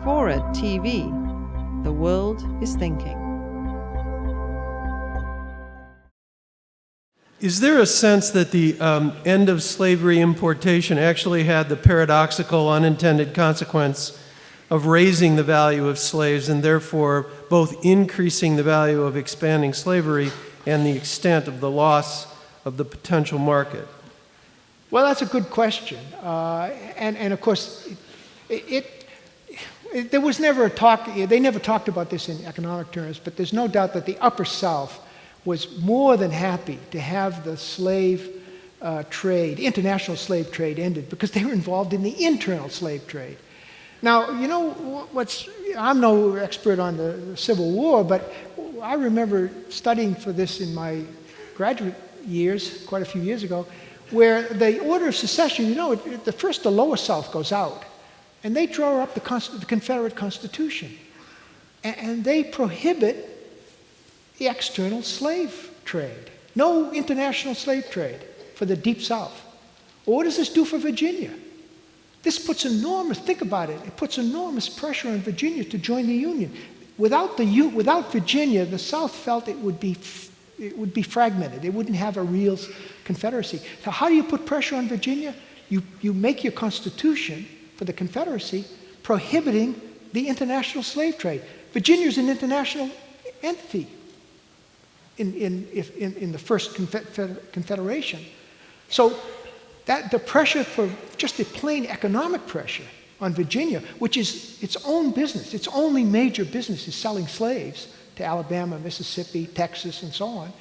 FORA.tv. The world is thinking. Is there a sense that the end of slavery importation actually had the paradoxical unintended consequence of raising the value of slaves and therefore both increasing the value of expanding slavery and the extent of the loss of the potential market? Well, that's a good question. And of course, there was never a talk, they never talked about this in economic terms, but there's no doubt that the Upper South was more than happy to have the slave trade, international slave trade ended because they were involved in the internal slave trade. Now, you know, I'm no expert on the Civil War, but I remember studying for this in my graduate years, quite a few years ago, where the order of secession, you know, the lower South goes out, and they draw up the Confederate Constitution, and they prohibit the external slave trade. No international slave trade for the Deep South. Well, what does this do for Virginia? This puts think about it, it puts enormous pressure on Virginia to join the Union. Without Virginia, the South felt it would be fragmented. It wouldn't have a real Confederacy. So how do you put pressure on Virginia? You make your Constitution for the Confederacy prohibiting the international slave trade. Virginia's an international entity in the first Confederation. So that the pressure for just a plain economic pressure on Virginia, which is its own business, its only major business is selling slaves to Alabama, Mississippi, Texas, and so on.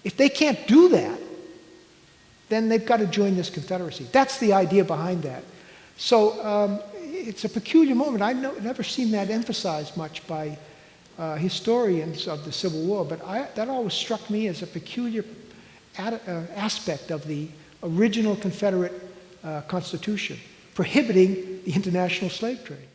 If they can't do that, then they've got to join this Confederacy. That's the idea behind that. So it's a peculiar moment. I've never seen that emphasized much by historians of the Civil War, but that always struck me as a peculiar aspect of the original Confederate Constitution, prohibiting the international slave trade.